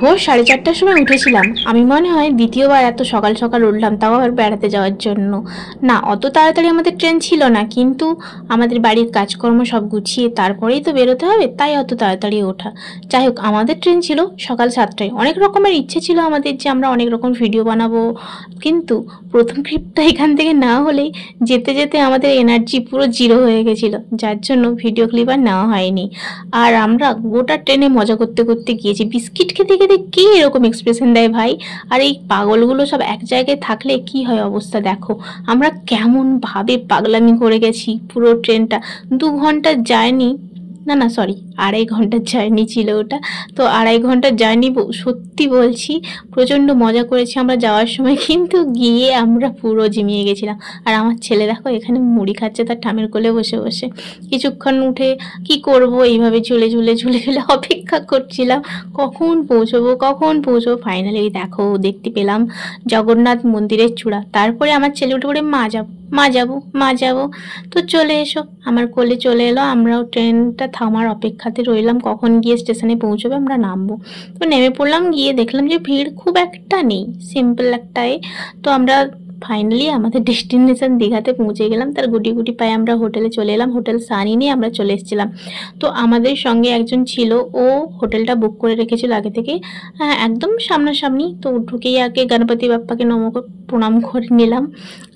ভোর 4:30টার সময় উঠেছিলাম। আমি মনে হয় দ্বিতীয়বার এত সকাল সকাল উঠলাম, তাও আবার বেড়াতে যাওয়ার জন্য। না, অত তাড়াতাড়ি আমাদের ট্রেন ছিল না, কিন্তু আমাদের বাড়ির কাজকর্ম সব গুছিয়ে তারপরেই তো বেরোতে হবে, তাই অত তাড়াতাড়ি ওঠা। যাই হোক, আমাদের ট্রেন ছিল সকাল 7টায়। অনেক রকমের ইচ্ছে ছিল আমাদের যে আমরা অনেক রকম ভিডিও বানাবো, কিন্তু প্রথম ট্রিপটা এখান থেকে না হলেই যেতে যেতে আমাদের এনার্জি পুরো জিরো হয়ে গেছিলো, যার জন্য ভিডিও ক্লিপ আর নেওয়া হয়নি। আর আমরা গোটা ট্রেনে মজা করতে করতে গিয়েছি। বিস্কিট খেতে খেতে কে এরকম এক্সপ্রেশন দেয় ভাই! আর এই পাগলগুলো সব এক জায়গায় থাকলে কি হয় অবস্থা দেখো। আমরা কেমন ভাবে পাগলামি করে গেছি পুরো ট্রেনটা। 2 ঘন্টার জার্নি, না না সরি, 2.5 ঘন্টার জার্নি ছিল ওটা। তো 2.5 ঘন্টার জার্নি, সত্যি বলছি প্রচণ্ড মজা করেছি আমরা যাওয়ার সময়, কিন্তু গিয়ে আমরা পুরো ঝিমিয়ে গেছিলাম। আর আমার ছেলে দেখো এখানে মুড়ি খাচ্ছে তার ঠামের কোলে বসে বসে। কিছুক্ষণ উঠে কি করব, এইভাবে ঝুলে ঝুলে ঝুলে ঝুলে অপেক্ষা করছিলাম কখন পৌঁছবো কখন পৌঁছবো। ফাইনালি দেখো দেখতে পেলাম জগন্নাথ মন্দিরের চূড়া। তারপরে আমার ছেলে উঠে পড়ে মা যাবো মা যাবো মা যাবো। তো চলে এসো, আমার কোলে চলে এলো। আমরাও ট্রেনটা থামার অপেক্ষাতে রইলাম কখন গিয়ে স্টেশনে পৌঁছবে, আমরা নামবো। তো নেমে পড়লাম, গিয়ে দেখলাম যে ভিড় খুব একটা নেই, সিম্পল একটাই। তো আমরা ফাইনালি আমাদের ডেস্টিনেশন দীঘাতে পৌঁছে গেলাম। তার গুটি গুটি পায়ে আমরা হোটেলে চলে এলাম। হোটেল সানি নিয়ে আমরা চলে এসেছিলাম। তো আমাদের সঙ্গে একজন ছিল, ও হোটেলটা বুক করে রেখেছিল আগে থেকে, হ্যাঁ একদম সামনাসামনি। তো ঢুকেই আগে গণপতি বাপ্পাকে প্রণাম করে নিলাম।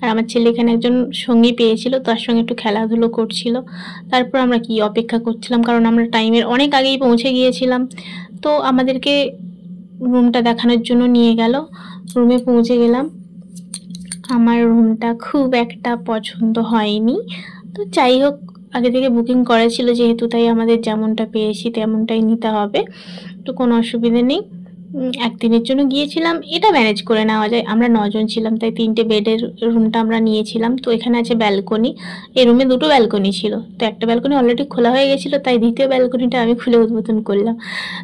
আর আমার ছেলে এখানে একজন সঙ্গী পেয়েছিল, তার সঙ্গে একটু খেলাধুলো করছিল। তারপর আমরা কি অপেক্ষা করছিলাম, কারণ আমরা টাইমের অনেক আগেই পৌঁছে গিয়েছিলাম। তো আমাদেরকে রুমটা দেখানোর জন্য নিয়ে গেল। রুমে পৌঁছে গেলাম। আমার রুমটা খুব একটা পছন্দ হয়নি, তো যাই হোক আগে থেকে বুকিং করা ছিল যেহেতু, তাই আমাদের যেমনটা পেয়েছি তেমনটাই নিতে হবে। তো কোনো অসুবিধে নেই। একদিনের জন্য গিয়েছিলাম, এটা ম্যানেজ করে নেওয়া যায়। আমরা 9 জন ছিলাম, তাই 3টে বেডের রুমটা আমরা নিয়েছিলাম। তো এখানে আছে ব্যালকনি, এই রুমে 2টো ব্যালকনি ছিল। তো একটা ব্যালকনি অলরেডি খোলা হয়ে গেছিলো, তাই দ্বিতীয় ব্যালকনিটা আমি খুলে উদ্বোধন করলাম।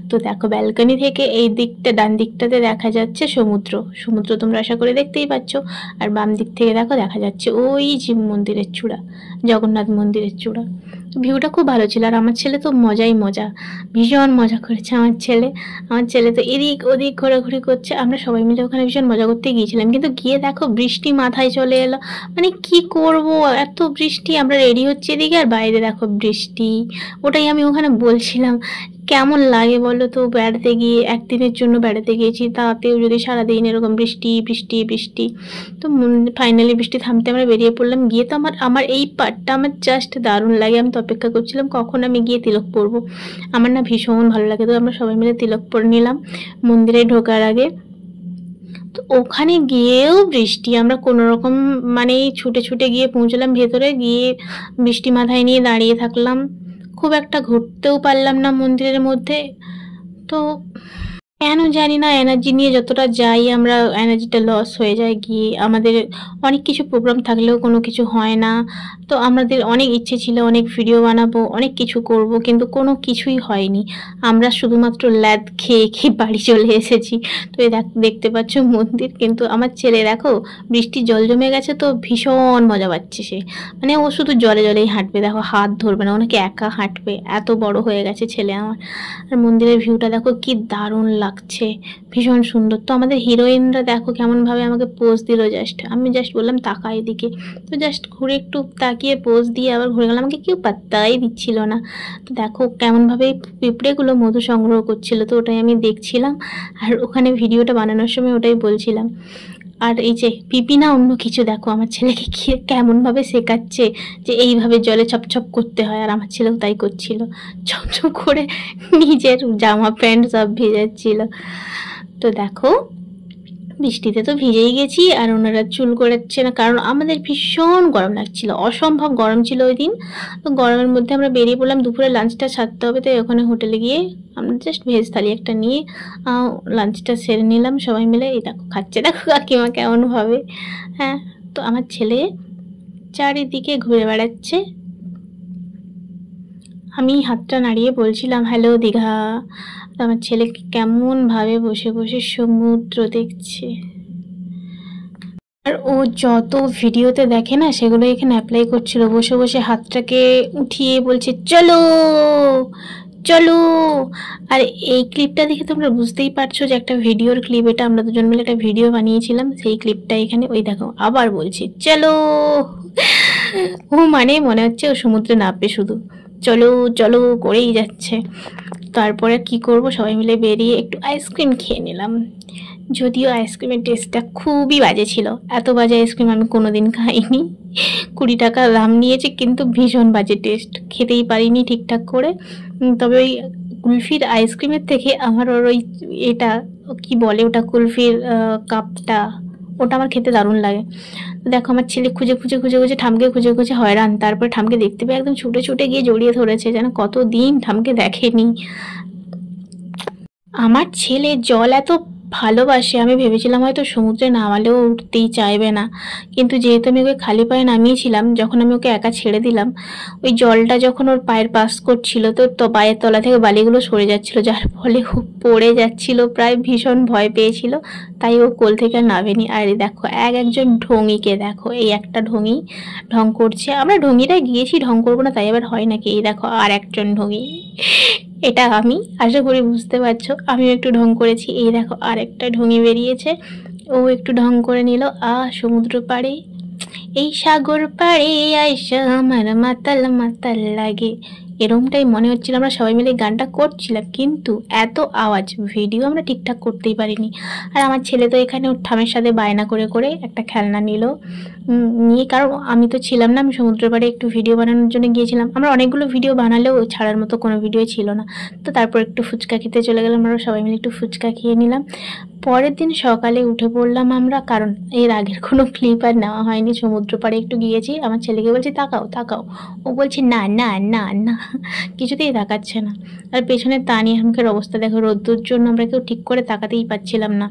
তো দেখো ব্যালকনি থেকে এই দিকটা, ডান দিকটাতে দেখা যাচ্ছে সমুদ্র। সমুদ্র তোমরা আশা করে দেখতেই পাচ্ছ। আর বাম দিক থেকে দেখো দেখা যাচ্ছে ওই শিব মন্দিরের চূড়া, জগন্নাথ মন্দিরের চূড়া। ভিউটা খুব ভালো ছিল। আর আমার ছেলে তো মজাই মজা, ভীষণ মজা করেছে আমার ছেলে। আমার ছেলে তো এদিক ওদিক ঘোরাঘুরি করছে। আমরা সবাই মিলে ওখানে ভীষণ মজা করতে গিয়েছিলাম, কিন্তু গিয়ে দেখো বৃষ্টি মাথায় চলে এলো। মানে কি করব, এত বৃষ্টি। আমরা রেডি হচ্ছে এদিকে, আর বাইরে দেখো বৃষ্টি। ওটাই আমি ওখানে বলছিলাম কেমন লাগে বলো তো বেড়াতে গিয়ে, একদিনের জন্য বেড়াতে গিয়েছি, তাতেও যদি সারাদিন এরকম বৃষ্টি বৃষ্টি বৃষ্টি। তো ফাইনালি বৃষ্টি থামতে আমরা বেরিয়ে পড়লাম। গিয়ে তো আমার এই পার্টটা আমার জাস্ট দারুণ লাগে। আমি তো অপেক্ষা করছিলাম কখন আমি গিয়ে তিলক পরবো। আমার না ভীষণ ভালো লাগে। তো আমরা সবাই মিলে তিলক পরে নিলাম মন্দিরে ঢোকার আগে। তো ওখানে গিয়েও বৃষ্টি। আমরা কোনো রকম মানে ছুটে ছুটে গিয়ে পৌঁছলাম ভেতরে, গিয়ে বৃষ্টি মাথায় নিয়ে দাঁড়িয়ে থাকলাম। খুব একটা ঘুরতেও পারলাম না মন্দিরের মধ্যে। তো কেন জানি না এনার্জি নিয়ে যতটা যাই আমরা, এনার্জিটা লস হয়ে যায় গিয়ে। আমাদের অনেক কিছু প্রোগ্রাম থাকলেও কোনো কিছু হয় না। তো আমাদের অনেক ইচ্ছে ছিল, অনেক ভিডিও বানাবো, অনেক কিছু করব, কিন্তু কোনো কিছুই হয়নি। আমরা শুধুমাত্র ল্যাদ খেয়ে খেয়ে বাড়ি চলে এসেছি। তো এই দেখতে পাচ্ছ মন্দির, কিন্তু আমার ছেলে দেখো বৃষ্টির জল জমে গেছে তো ভীষণ মজা পাচ্ছে সে। মানে ও শুধু জলে জলেই হাঁটবে, দেখো হাত ধরবে না, ওনাকে একা হাঁটবে, এত বড় হয়ে গেছে ছেলে আমার। আর মন্দিরের ভিউটা দেখো কি দারুণ লাগছে, ভীষণ সুন্দর। তো আমাদের হিরোইনরা দেখো কেমনভাবে আমাকে পোজ দিল। আমি জাস্ট বললাম তাকা এদিকে, তো জাস্ট ঘুরে একটু তাকিয়ে পোজ দিয়ে আবার ঘুরে গেলাম। আমাকে কেউ পাত্তাই দিচ্ছিল না। তো দেখো কেমনভাবে পিঁপড়েগুলো মধু সংগ্রহ করছিল, তো ওটাই আমি দেখছিলাম। আর ওখানে ভিডিওটা বানানোর সময় ওটাই বলছিলাম। আর এই যে পিপি না অন্য কিছু, দেখো আমার ছেলেকে কেমনভাবে শেখাচ্ছে যে এইভাবে জলে ছপছপ করতে হয়। আর আমার ছেলেও তাই করছিল, ছপছপ করে নিজের জামা প্যান্ট সব ভেজাচ্ছিল। তো দেখো বৃষ্টিতে তো ভিজেই গেছি, আর ওনারা চুল করাচ্ছে না, কারণ আমাদের ভীষণ গরম লাগছিল, অসম্ভব গরম ছিল ওই দিন। তো গরমের মধ্যে আমরা বেরিয়ে পড়লাম, দুপুরে লাঞ্চটা সারতে হবে, তাই ওখানে হোটেলে গিয়ে আমরা জাস্ট ভেজ থালি একটা নিয়ে লাঞ্চটা সেরে নিলাম সবাই মিলে। এই দেখো খাচ্ছে, দেখো কাকিমা কেমনভাবে। হ্যাঁ, তো আমার ছেলে চারিদিকে ঘুরে বেড়াচ্ছে। আমি হাতটা নাড়িয়ে বলছিলাম হ্যালো দীঘা। আমার ছেলে কেমনভাবে বসে বসে সমুদ্র দেখছে। আর ও যত ভিডিওতে দেখে না সেগুলো এখানে অ্যাপ্লাই করছিল, বসে বসে হাতটাকে উঠিয়ে বলছে চলো চলো। আর এই ক্লিপটা দেখে তোমরা বুঝতেই পারছো যে একটা ভিডিওর ক্লিপ, এটা আমরা দুজন মিলে একটা ভিডিও বানিয়েছিলাম, সেই ক্লিপটা এখানে। ওই দেখো আবার বলছি চলো, ও মানে মনে হচ্ছে ও সমুদ্রে নামবে, শুধু চলো চলো করেই যাচ্ছে। তারপরে কি করব, সবাই মিলে বেরিয়ে একটু আইসক্রিম খেয়ে নিলাম। যদিও আইসক্রিমের টেস্টটা খুবই বাজে ছিল, এত বাজে আইসক্রিম আমি কোনোদিন খাইনি। 20 টাকা দাম নিয়েছে কিন্তু ভীষণ বাজে টেস্ট, খেতেই পারিনি ঠিকঠাক করে। তবে ওই কুলফির আইসক্রিমের থেকে আমার ওই এটা কি বলে ওটা, কুলফির কাপটা, ওটা আমার খেতে দারুণ লাগে। দেখো আমার ছেলে খুঁজে খুঁজে খুঁজে খুঁজে ঠামকে খুঁজে খুঁজে হয়রান, তারপরে ঠামকে দেখতে পেয়ে একদম ছুটে ছুটে গিয়ে জড়িয়ে ধরেছে, যেন কতদিন ঠামকে দেখেনি। আমার ছেলে জল এত ভালোবাসে, আমি ভেবেছিলাম হয়তো সমুদ্রে নামালেও উঠতেই চাইবে না, কিন্তু যেহেতু আমি ওকে খালি পায়ে নামিয়েছিলাম, যখন আমি ওকে একা ছেড়ে দিলাম, ওই জলটা যখন ওর পায়ের পাস করছিল তো পায়ের তলা থেকে বালিগুলো সরে যাচ্ছিল, যার ফলে ও পড়ে যাচ্ছিল, প্রায় ভীষণ ভয় পেয়েছিল, তাই ও কোল থেকে আর নামেনি। আর দেখো একজন ঢঙিকে দেখো, এই একটা ঢঙি ঢং করছে, আমরা ঢঙিরা গিয়েছি ঢং করবো না তাই আবার হয় নাকি? এই দেখো আর একজন ঢঙি, এটা আমি, আশা করি বুঝতে পারছো আমিও একটু ঢং করেছি। এই দেখো আর একটা ঢঙি বেরিয়েছে, ও একটু ঢং করে নিল। সমুদ্র পাড়ে, এই সাগর পাড়ে আইসা আমার মাতাল মাতাল লাগে, এরকমটাই মনে হচ্ছিল। আমরা সবাই মিলে গানটা করছিলাম, কিন্তু এত আওয়াজ, ভিডিও আমরা ঠিকঠাক করতেই পারিনি। আর আমার ছেলে তো এখানে ওর ঠামের সাথে বায়না করে করে একটা খেলনা নিল, নিয়ে, কারণ আমি তো ছিলাম না, আমি সমুদ্র পাড়ে একটু ভিডিও বানানোর জন্য গিয়েছিলাম। আমরা অনেকগুলো ভিডিও বানালেও ছাড়ার মতো কোনো ভিডিও ছিল না। তো তারপর একটু ফুচকা খেতে চলে গেলাম, আমরা সবাই মিলে একটু ফুচকা খেয়ে নিলাম। পরের দিন সকালে উঠে পড়লাম আমরা, কারণ এর আগের কোনো ক্লিপ আর নেওয়া হয়নি। সমুদ্র পাড়ে একটু গিয়েছি, আমার ছেলেকে বলছি তাকাও তাকাও, ও বলছে না না না না, কিছুতেই তাকাচ্ছে না। আর পেছনে তানিয়া হামকের অবস্থা দেখো, রোদ্দুর জন্য আমরা কেউ ঠিক করে তাকাতেই পাচ্ছিলাম না।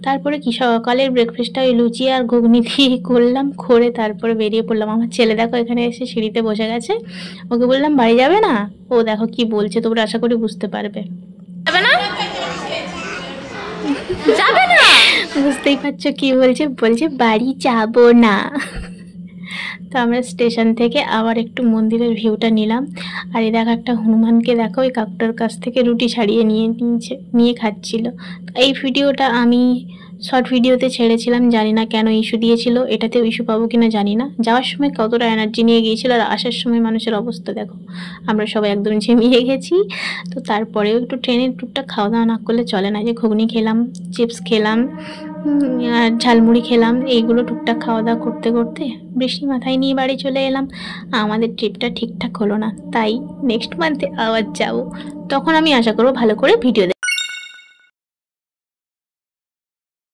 তারপরে কি সকালের ব্রেকফাস্টটা ওই লুচি আর ঘুগনি দিয়ে করলাম, করে তারপরে বেরিয়ে পড়লাম। আমার ছেলে দেখো এখানে এসে সিঁড়িতে বসে গেছে, ওকে বললাম বাড়ি যাবে না, ও দেখো কি বলছে, তোমরা আশা করি বুঝতে পারবে। যাবে না, যাবে না, বুঝতেই পারছো কি বলছে, বলছে বাড়ি যাব না। তো আমরা স্টেশন থেকে আবার একটু মন্দিরের ভিউটা নিলাম। আর এই দেখো একটা হনুমানকে দেখো, ওই কাকুটার কাছ থেকে রুটি ছাড়িয়ে নিয়ে খাচ্ছিল। এই ভিডিওটা আমি শর্ট ভিডিওতে ছেড়েছিলাম, জানি না কেন ইস্যু দিয়েছিল, এটাতেও ইস্যু পাবো কিনা জানি না। যাওয়ার সময় কতটা এনার্জি নিয়ে গিয়েছিল, আর আসার সময় মানুষের অবস্থা দেখো, আমরা সবাই একদম ঝিমিয়ে গেছি। তো তারপরেও একটু ট্রেনের টুকটা খাওয়া দাওয়া না করলে চলে না, যে ঘুগনি খেলাম, চিপস খেলাম, আর ঝালমুড়ি খেলাম, এইগুলো টুকটাক খাওয়া দাওয়া করতে করতে বৃষ্টি মাথায় নিয়ে বাড়ি চলে এলাম। আমাদের ট্রিপটা ঠিকঠাক হলো না, তাই নেক্সট মান্থে আবার যাব, তখন আমি আশা করবো ভালো করে ভিডিও